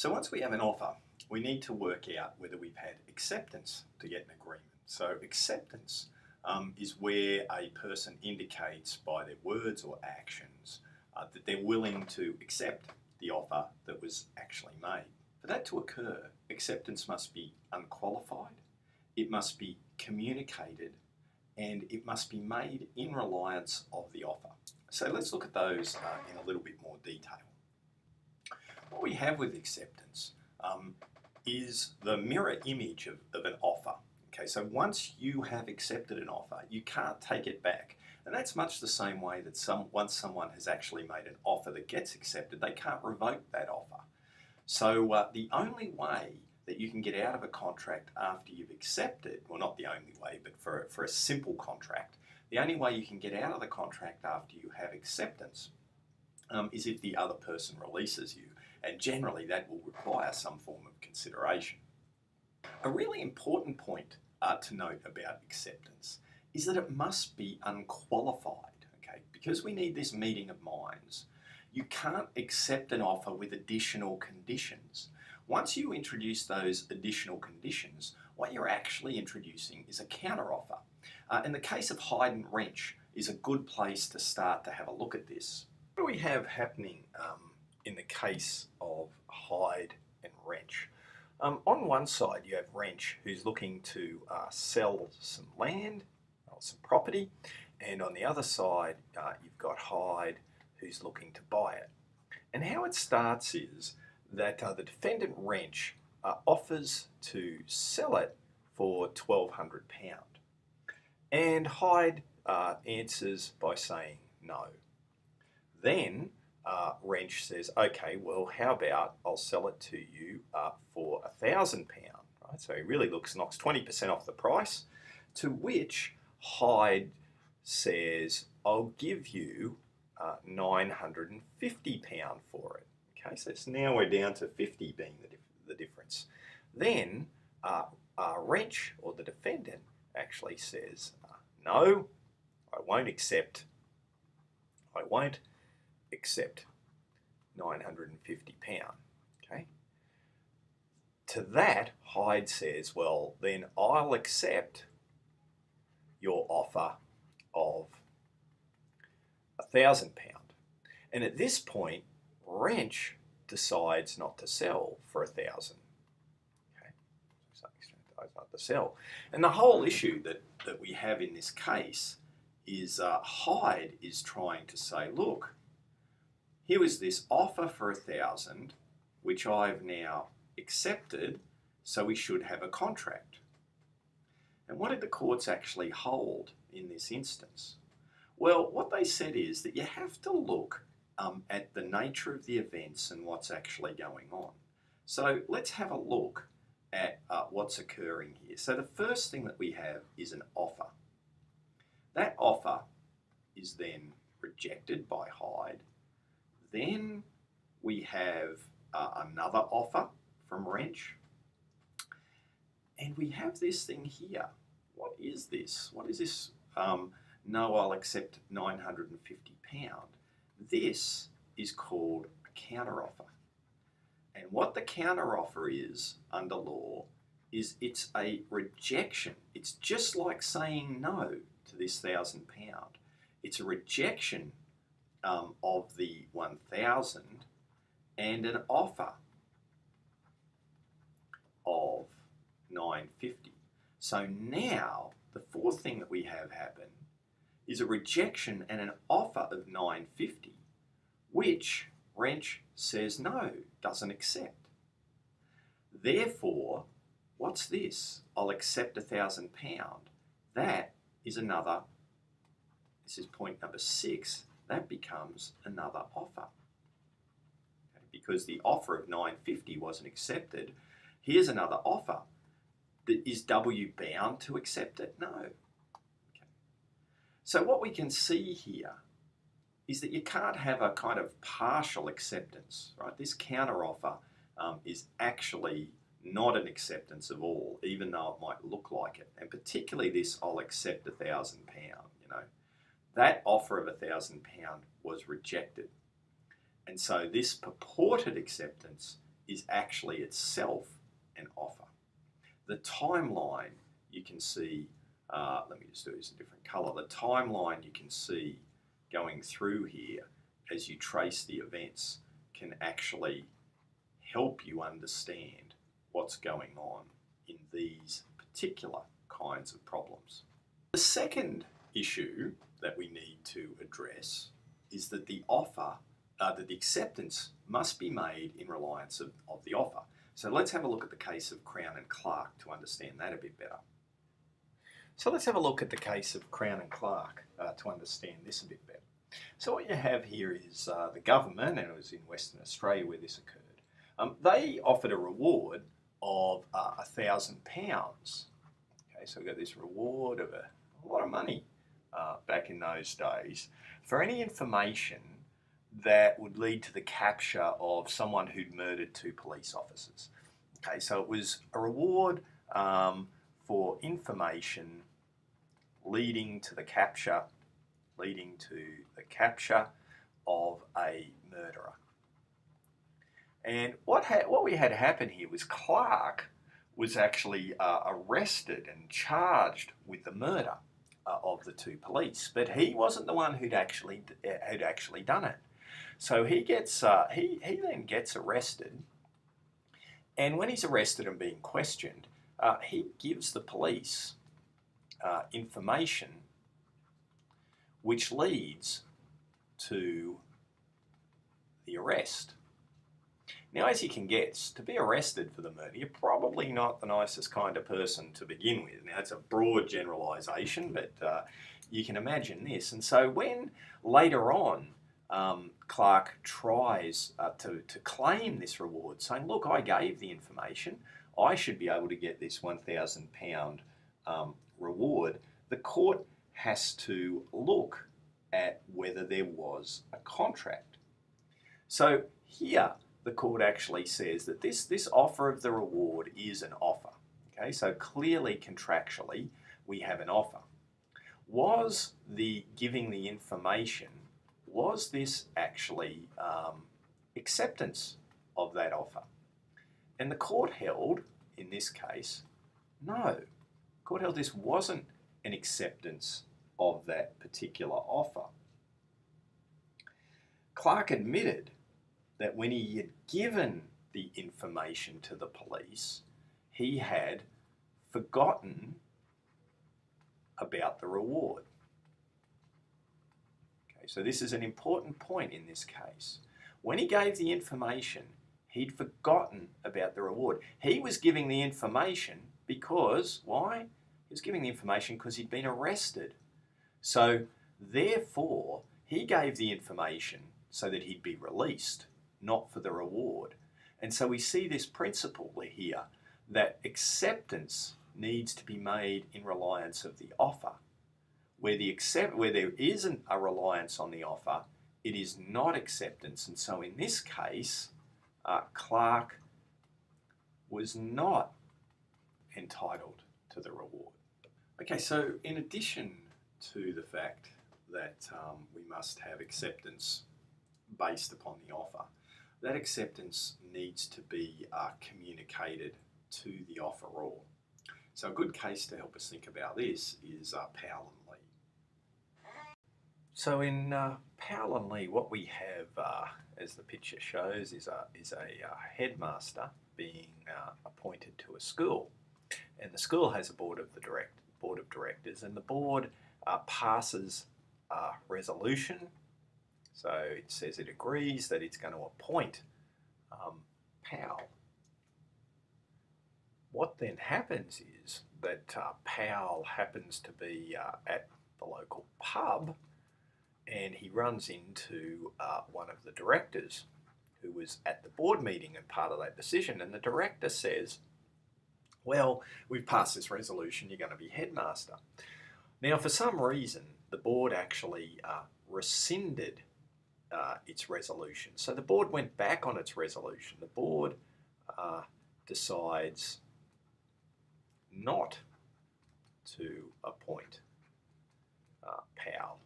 So once we have an offer, we need to work out whether we've had acceptance to get an agreement. So acceptance is where a person indicates by their words or actions that they're willing to accept the offer that was actually made. For that to occur, acceptance must be unqualified, it must be communicated, and it must be made in reliance of the offer. So let's look at those in a little bit more detail. What we have with acceptance is the mirror image of an offer. Okay, so once you have accepted an offer, you can't take it back. And that's much the same way that once someone has actually made an offer that gets accepted, they can't revoke that offer. So the only way that you can get out of a contract after you've accepted, well, not the only way, but for a simple contract, the only way you can get out of the contract after you have acceptance is if the other person releases you. And generally that will require some form of consideration. A really important point to note about acceptance is that it must be unqualified, okay? Because we need this meeting of minds, you can't accept an offer with additional conditions. Once you introduce those additional conditions, what you're actually introducing is a counteroffer. In the case of Hyde and Wrench is a good place to start to have a look at this. What do we have happening in the case of Hyde and Wrench? On one side you have Wrench, who's looking to sell some land or some property, and on the other side you've got Hyde, who's looking to buy it. And how it starts is that the defendant Wrench offers to sell it for £1,200, and Hyde answers by saying no. Then Wrench says, okay, well, how about I'll sell it to you for £1,000, right? So he really knocks 20% off the price, to which Hyde says, I'll give you £950 for it. Okay, so it's now we're down to 50 being the difference. Then Wrench, or the defendant, actually says, no, I won't accept £950. Okay. To that, Hyde says, well, then I'll accept your offer of £1,000. And at this point, Wrench decides not to sell for £1,000. Okay. So not to sell. And the whole issue that we have in this case is Hyde is trying to say, look, here is this offer for £1,000, which I've now accepted, so we should have a contract. And what did the courts actually hold in this instance? Well, what they said is that you have to look at the nature of the events and what's actually going on. So let's have a look at what's occurring here. So the first thing that we have is an offer. That offer is then rejected by Hyde. Then we have another offer from Wrench. And we have this thing here. What is this? What is this? No, I'll accept £950. This is called a counteroffer. And what the counteroffer is under law is it's a rejection. It's just like saying no to this £1,000. It's a rejection of the 1,000 and an offer of 950. So now the fourth thing that we have happen is a rejection and an offer of 950, which Wrench says no, doesn't accept. Therefore, what's this? I'll accept £1,000. That is another, this is point number 6, that becomes another offer. Okay, because the offer of 950 wasn't accepted, here's another offer. Is W bound to accept it? No. Okay. So what we can see here is that you can't have a kind of partial acceptance, right? This counteroffer is actually not an acceptance of all, even though it might look like it. And particularly this, I'll accept £1,000, you know. That offer of £1,000 was rejected. And so this purported acceptance is actually itself an offer. The timeline you can see, let me just do this in a different colour. The timeline you can see going through here as you trace the events can actually help you understand what's going on in these particular kinds of problems. The second issue that we need to address is that the offer, that the acceptance must be made in reliance of the offer. So let's have a look at the case of Crown and Clarke to understand that a bit better. So let's have a look at the case of Crown and Clarke to understand this a bit better. So what you have here is the government, and it was in Western Australia where this occurred. They offered a reward of £1,000. Okay, so we've got this reward of a lot of money back in those days for any information that would lead to the capture of someone who'd murdered 2 police officers. Okay, so it was a reward for information leading to the capture of a murderer. And what we had happen here was Clarke was actually arrested and charged with the murder of the 2 police, but he wasn't the one who'd actually done it. So he then gets arrested, and when he's arrested and being questioned, he gives the police information which leads to the arrest. Now, as you can guess, to be arrested for the murder, you're probably not the nicest kind of person to begin with. Now, it's a broad generalisation, but you can imagine this. And so when later on Clarke tries to claim this reward, saying, look, I gave the information, I should be able to get this £1,000 reward, the court has to look at whether there was a contract. So here, the court actually says that this offer of the reward is an offer. Okay, so clearly contractually we have an offer. Was the giving the information, was this actually acceptance of that offer? And the court held, in this case, no. The court held this wasn't an acceptance of that particular offer. Clarke admitted that when he had given the information to the police, he had forgotten about the reward. Okay, so this is an important point in this case. When he gave the information, he'd forgotten about the reward. He was giving the information because, why? He was giving the information because he'd been arrested. So, therefore, he gave the information so that he'd be released, not for the reward. And so we see this principle here, that acceptance needs to be made in reliance of the offer. Where there isn't a reliance on the offer, it is not acceptance. And so in this case, Clarke was not entitled to the reward. Okay, so in addition to the fact that we must have acceptance based upon the offer, that acceptance needs to be communicated to the offeror. So a good case to help us think about this is Powell and Lee. So in Powell and Lee, what we have, as the picture shows, is a headmaster being appointed to a school, and the school has a board of directors, and the board passes a resolution. So it says it agrees that it's going to appoint Powell. What then happens is that Powell happens to be at the local pub, and he runs into one of the directors who was at the board meeting and part of that decision, and the director says, well, we've passed this resolution, you're going to be headmaster. Now, for some reason, the board actually rescinded its resolution. So the board went back on its resolution. The board decides not to appoint Powell.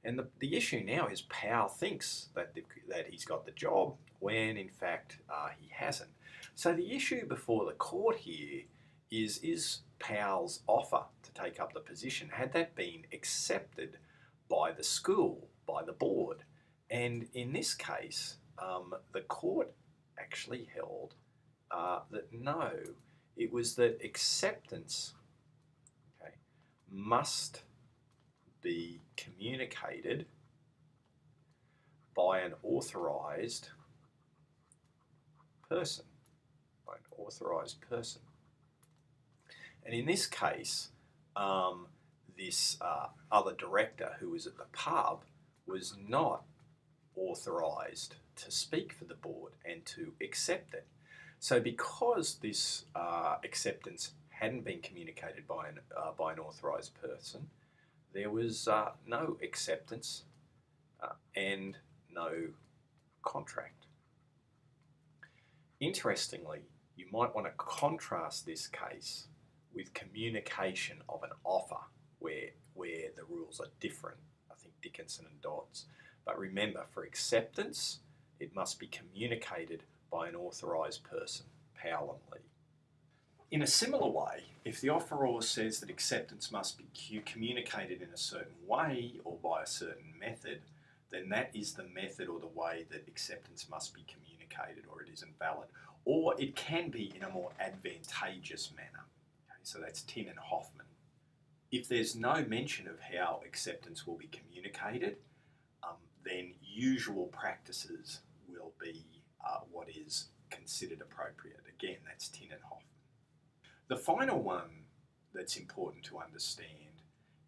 And the issue now is Powell thinks that he's got the job, when in fact he hasn't. So the issue before the court here is Powell's offer to take up the position, had that been accepted by the school, by the board? And in this case, the court actually held that no, it was that acceptance, okay, must be communicated by an authorised person, And in this case, this other director who was at the pub was not authorised to speak for the board and to accept it. So because this acceptance hadn't been communicated by an authorised person, there was no acceptance and no contract. Interestingly, you might want to contrast this case with communication of an offer where the rules are different. I think Dickinson and Dodds. But remember, for acceptance, it must be communicated by an authorised person, Powell and Lee. In a similar way, if the offeror says that acceptance must be communicated in a certain way or by a certain method, then that is the method or the way that acceptance must be communicated, or it isn't valid. Or it can be in a more advantageous manner. Okay, so that's Tin and Hoffman. If there's no mention of how acceptance will be communicated, then usual practices will be what is considered appropriate. Again, that's Tin and Hoffman. The final one that's important to understand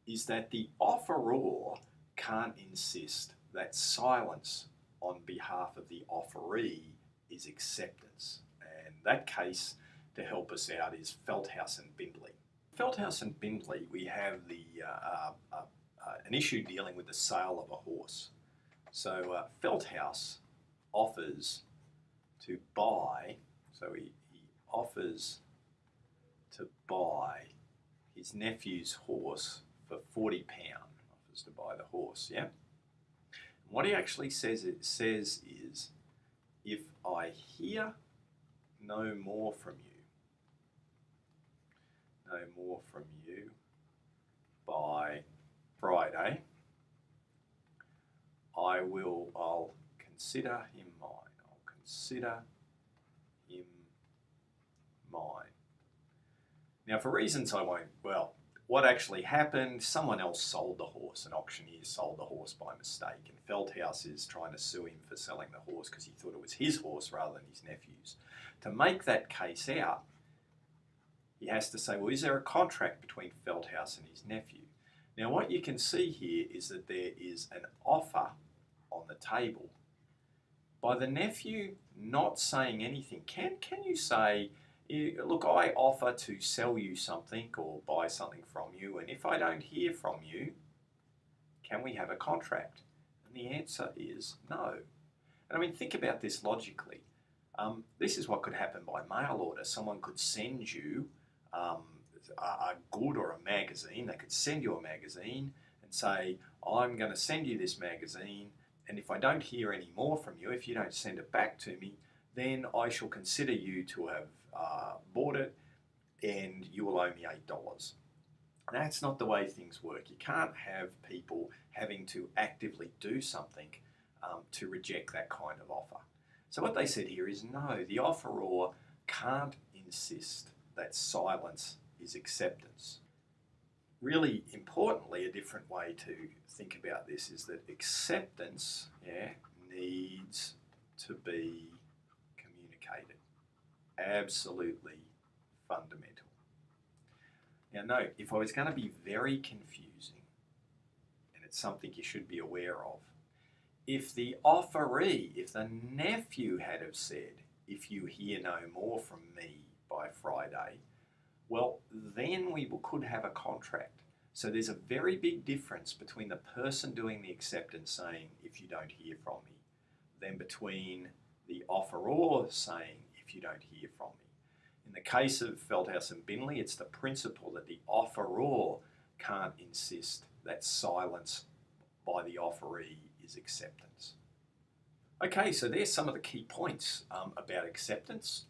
is that the offeror can't insist that silence on behalf of the offeree is acceptance. And that case, to help us out, is Felthouse and Bindley. Felthouse and Bindley, we have an issue dealing with the sale of a horse. So Felthouse offers to buy, so he offers to buy his nephew's horse for £40, offers to buy the horse, yeah? And what he actually says is, if I hear no more from you by Friday, I'll consider him mine. Now, for reasons I won't, what actually happened, someone else sold the horse, an auctioneer sold the horse by mistake, and Felthouse is trying to sue him for selling the horse because he thought it was his horse rather than his nephew's. To make that case out, he has to say, well, is there a contract between Felthouse and his nephew? Now, what you can see here is that there is an offer on the table. By the nephew not saying anything, can you say, look, I offer to sell you something or buy something from you, and if I don't hear from you, can we have a contract? And the answer is no. And I mean, think about this logically. This is what could happen by mail order. Someone could send you a good or a magazine. They could send you a magazine and say, I'm going to send you this magazine, and if I don't hear any more from you, if you don't send it back to me, then I shall consider you to have bought it and you will owe me $8. That's not the way things work. You can't have people having to actively do something to reject that kind of offer. So what they said here is no, the offeror can't insist that silence is acceptance. Really importantly, a different way to think about this is that acceptance needs to be communicated. Absolutely fundamental. Now note, if I was going to be very confusing, and it's something you should be aware of, if the offeree, if the nephew had have said, if you hear no more from me by Friday, well, then we could have a contract. So there's a very big difference between the person doing the acceptance saying, if you don't hear from me, than between the offeror saying, if you don't hear from me. In the case of Felthouse and Bindley, it's the principle that the offeror can't insist that silence by the offeree is acceptance. Okay, so there's some of the key points about acceptance.